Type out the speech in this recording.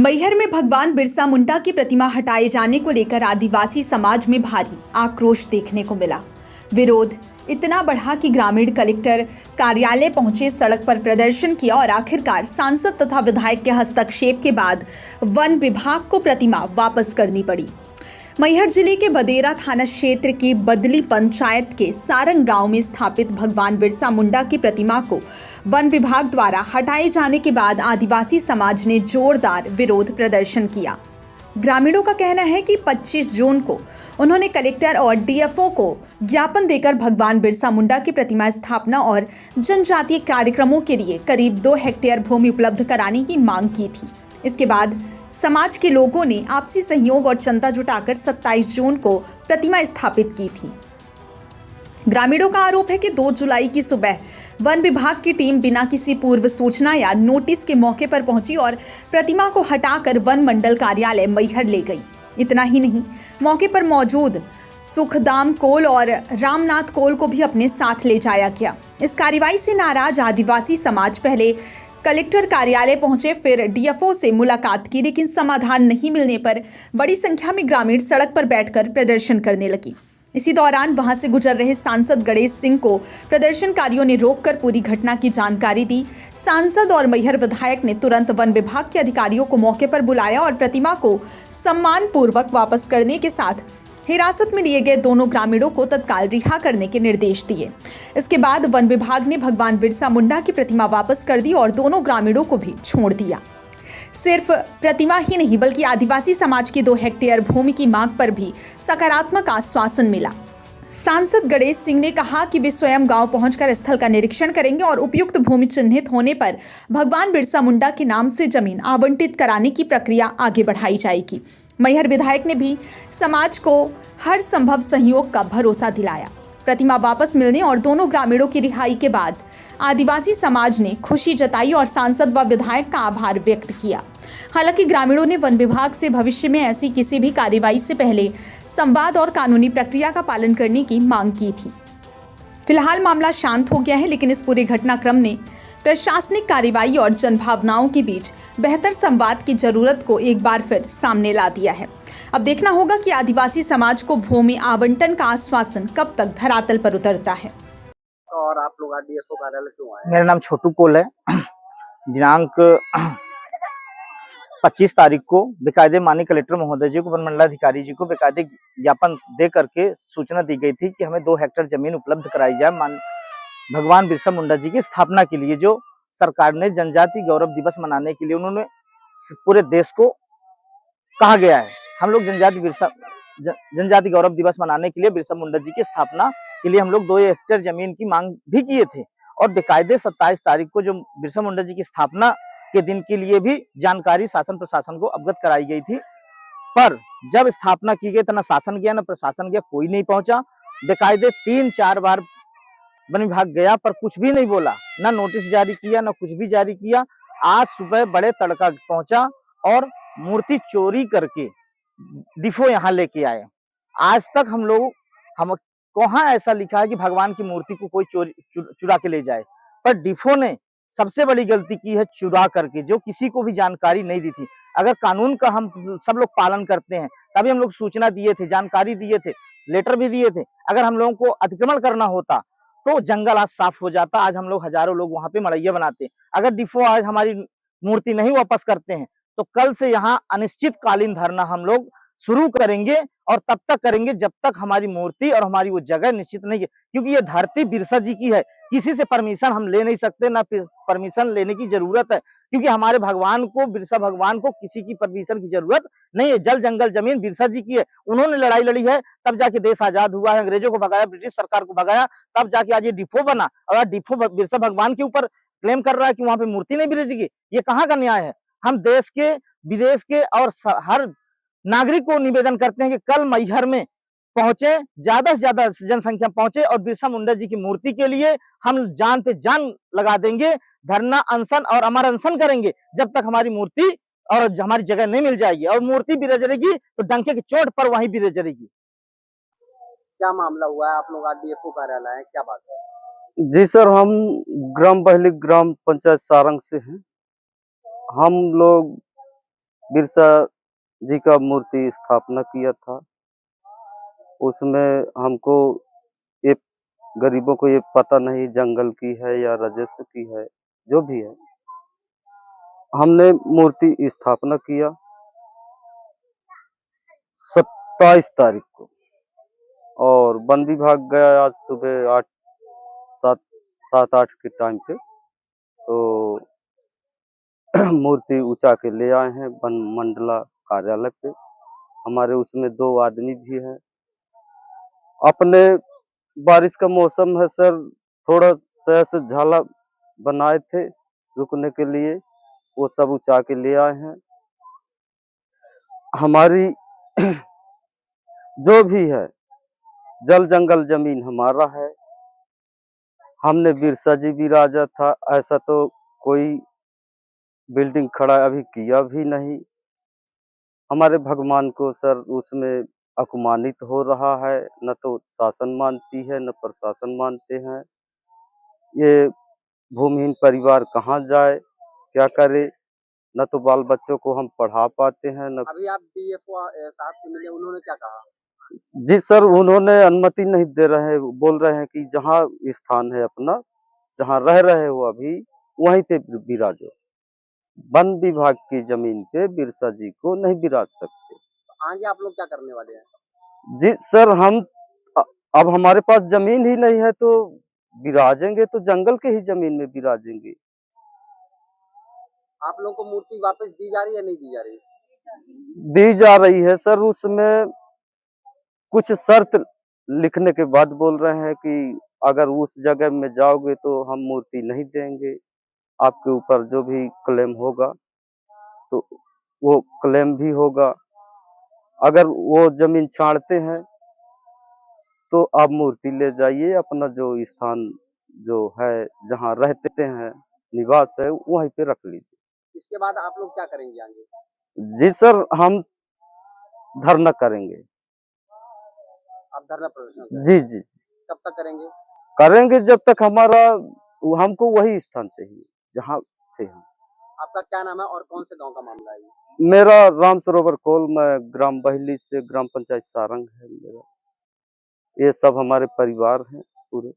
मैहर में भगवान बिरसा मुंडा की प्रतिमा हटाए जाने को लेकर आदिवासी समाज में भारी आक्रोश देखने को मिला। विरोध इतना बढ़ा कि ग्रामीण कलेक्टर कार्यालय पहुंचे, सड़क पर प्रदर्शन किया और आखिरकार सांसद तथा विधायक के हस्तक्षेप के बाद वन विभाग को प्रतिमा वापस करनी पड़ी। मैहर जिले के बदेरा थाना क्षेत्र की बदली पंचायत के सारंग गांव में स्थापित भगवान बिरसा मुंडा की प्रतिमा को वन विभाग द्वारा हटाए जाने के बाद आदिवासी समाज ने जोरदार विरोध प्रदर्शन किया। ग्रामीणों का कहना है कि 25 जून को उन्होंने कलेक्टर और डीएफओ को ज्ञापन देकर भगवान बिरसा मुंडा की प्रतिमा स्थापना और जनजातीय कार्यक्रमों के लिए करीब 2 हेक्टेयर भूमि उपलब्ध कराने की मांग की थी। इसके बाद समाज के लोगों ने आपसी सहयोग और चंदा जुटाकर 27 जून को प्रतिमा स्थापित की थी। ग्रामीणों का आरोप है कि 2 जुलाई की सुबह वन विभाग की टीम बिना किसी पूर्व सूचना या नोटिस के मौके पर पहुंची और प्रतिमा को हटाकर वन मंडल कार्यालय मैहर ले गई। इतना ही नहीं, मौके पर मौजूद सुखदाम कोल और रामनाथ कोल को भी अपने साथ ले जाया गया। इस कार्रवाई से नाराज आदिवासी समाज पहले कलेक्टर कार्यालय पहुंचे, फिर डीएफओ से मुलाकात की, लेकिन समाधान नहीं मिलने पर बड़ी संख्या में ग्रामीण सड़क पर बैठकर प्रदर्शन करने लगी। इसी दौरान वहां से गुजर रहे सांसद गणेश सिंह को प्रदर्शनकारियों ने रोककर पूरी घटना की जानकारी दी। सांसद और मैहर विधायक ने तुरंत वन विभाग के अधिकारियों को मौके पर बुलाया और प्रतिमा को सम्मानपूर्वक वापस करने के साथ हिरासत में लिए गए दोनों ग्रामीणों को तत्काल रिहा करने के निर्देश दिए। इसके बाद वन विभाग ने भगवान बिरसा मुंडा की प्रतिमा वापस कर दी और दोनों ग्रामीणों को भी छोड़ दिया। सिर्फ प्रतिमा ही नहीं बल्कि आदिवासी समाज की 2 हेक्टेयर भूमि की मांग पर भी सकारात्मक आश्वासन मिला। सांसद गणेश सिंह ने कहा कि वे स्वयं गांव पहुंचकर स्थल का निरीक्षण करेंगे और उपयुक्त भूमि चिन्हित होने पर भगवान बिरसा मुंडा के नाम से जमीन आवंटित कराने की प्रक्रिया आगे बढ़ाई जाएगी। मैहर विधायक ने भी समाज को हर संभव सहयोग का भरोसा दिलाया। प्रतिमा वापस मिलने और दोनों ग्रामीणों की रिहाई के बाद आदिवासी समाज ने खुशी जताई और सांसद व विधायक का आभार व्यक्त किया। हालांकि ग्रामीणों ने वन विभाग से भविष्य में ऐसी किसी भी कार्रवाई से पहले संवाद और कानूनी प्रक्रिया का पालन करने की मांग की थी। फिलहाल मामला शांत हो गया है, लेकिन इस पूरे घटनाक्रम ने प्रशासनिक कार्रवाई और जनभावनाओं के बीच बेहतर संवाद की जरूरत को एक बार फिर सामने ला दिया है। अब देखना होगा कि आदिवासी समाज को भूमि आवंटन का आश्वासन कब तक धरातल पर उतरता है। और आप लोग आज डीएफओ कार्यालय क्यों आए? मेरा नाम छोटू कोल है। दिनांक 25 तारीख को बेकायदे माननीय कलेक्टर महोदय जी को, वन मंडलाधिकारी जी को बेकायदे ज्ञापन दे करके सूचना दी गई थी कि हमें 2 हेक्टेयर जमीन उपलब्ध कराई जाए भगवान बिरसा मुंडा जी की स्थापना के लिए, जो सरकार ने जनजाति गौरव दिवस मनाने के लिए उन्होंने पूरे देश को कहा गया है। हम लोग जनजाति गौरव दिवस मनाने के लिए बिरसा मुंडा जी की स्थापना के लिए हम लोग 2 हेक्टेयर जमीन की मांग भी किए थे और बेकायदे 27 तारीख को जो बिरसा मुंडा जी की स्थापना के दिन के लिए भी जानकारी शासन प्रशासन को अवगत कराई गई थी। पर जब स्थापना की गई तो न शासन गया न प्रशासन गया, कोई नहीं पहुंचा। बेकायदे 3-4 बार वन विभाग गया पर कुछ भी नहीं बोला, ना नोटिस जारी किया ना कुछ भी जारी किया। आज सुबह बड़े तड़का पहुंचा और मूर्ति चोरी करके डिफो यहाँ लेके आए। आज तक हम कहाँ ऐसा लिखा है कि भगवान की मूर्ति को कोई चुरा के ले जाए, पर डिफो ने सबसे बड़ी गलती की है चुरा करके, जो किसी को भी जानकारी नहीं दी थी। अगर कानून का हम सब लोग पालन करते हैं तभी हम लोग सूचना दिए थे, जानकारी दिए थे, लेटर भी दिए थे। अगर हम लोगों को अतिक्रमण करना होता तो जंगल आज साफ हो जाता। आज हम लोग हजारों लोग वहां पे मड़ैया बनाते। अगर डिफो आज हमारी मूर्ति नहीं वापस करते हैं तो कल से यहाँ अनिश्चितकालीन धरना हम लोग शुरू करेंगे और तब तक करेंगे जब तक हमारी मूर्ति और हमारी वो जगह निश्चित नहीं है, क्योंकि ये धरती बिरसा जी की है। किसी से परमिशन हम ले नहीं सकते, ना परमिशन लेने की जरूरत है, क्योंकि हमारे भगवान को, बिरसा भगवान को किसी की परमिशन की जरूरत नहीं है। जल जंगल जमीन बिरसा जी की है। उन्होंने लड़ाई लड़ी है, तब जाके देश आजाद हुआ है। अंग्रेजों को भगाया, ब्रिटिश सरकार को भगाया, तब जाके आज ये डिफो बना। और आज डिफो बिरसा भगवान के ऊपर क्लेम कर रहा है कि वहां पे मूर्ति नहीं बिरसा जी की। ये कहाँ का न्याय है? हम देश के, विदेश के और हर नागरिक को निवेदन करते हैं कि कल मैहर में पहुंचे, ज्यादा से ज्यादा जनसंख्या पहुंचे और बिरसा मुंडा जी की मूर्ति के लिए हम जान पे जान लगा देंगे। धरना, अनशन और अमर अनशन करेंगे जब तक हमारी मूर्ति और हमारी जगह नहीं मिल जाएगी। और मूर्ति बिरज रहेगी तो डंके की चोट पर वहीं बिरज रहेगी। क्या मामला हुआ है? आप लोग आज डीएफओ कार्यालय है, क्या बात है? जी सर, हम ग्राम पंचायत सारंग से हैं। हम लोग बिरसा जी का मूर्ति स्थापना किया था। उसमें हमको ये गरीबों को ये पता नहीं जंगल की है या राजस्व की है, जो भी है, हमने मूर्ति स्थापना किया 27 तारीख को, और वन विभाग गया आज सुबह 7-8 के टाइम पे, तो मूर्ति उठा के ले आए हैं वन मंडला कार्यालय पे। हमारे उसमें 2 आदमी भी हैं। अपने बारिश का मौसम है सर, थोड़ा सा से झाला बनाए थे रुकने के लिए, वो सब उठा के ले आए हैं। हमारी जो भी है जल जंगल जमीन हमारा है। हमने बिरसा जी भी राजा था, ऐसा तो कोई बिल्डिंग खड़ा अभी किया भी नहीं। हमारे भगवान को सर उसमें अपमानित हो रहा है, न तो शासन मानती है न प्रशासन मानते हैं। ये भूमिहीन परिवार कहाँ जाए, क्या करे, न तो बाल बच्चों को हम पढ़ा पाते हैं न। अभी आप डीएफओ साहब से मिले, उन्होंने क्या कहा? जी सर, उन्होंने अनुमति नहीं दे रहे हैं, बोल रहे हैं कि जहाँ स्थान है अपना, जहाँ रह रहे हो अभी, वहीं पे विराजो। वन विभाग की जमीन पे बिरसा जी को नहीं विराज सकते। आगे आप लोग क्या करने वाले हैं? जी सर, हम अब हमारे पास जमीन ही नहीं है तो विराजेंगे तो जंगल के ही जमीन में विराजेंगे। आप लोग को मूर्ति वापस दी जा रही है, नहीं दी जा रही? दी जा रही है सर, उसमें कुछ शर्त लिखने के बाद बोल रहे हैं कि अगर उस जगह में जाओगे तो हम मूर्ति नहीं देंगे, आपके ऊपर जो भी क्लेम होगा तो वो क्लेम भी होगा। अगर वो जमीन छाड़ते हैं तो आप मूर्ति ले जाइए, अपना जो स्थान जो है जहाँ रहते हैं निवास है वहीं पे रख लीजिए। इसके बाद आप लोग क्या करेंगे आगे? जी सर, हम धरना करेंगे। आप धरना प्रदर्शन करेंगे? जी जी जी, कब तक करेंगे? करेंगे जब तक हमको वही स्थान चाहिए जहाँ थे हम। आपका क्या नाम है और कौन से गांव का मामला है ये? मेरा राम सरोवर कोल, मैं ग्राम बहली से, ग्राम पंचायत सारंग है मेरा। ये सब हमारे परिवार हैं पूरे।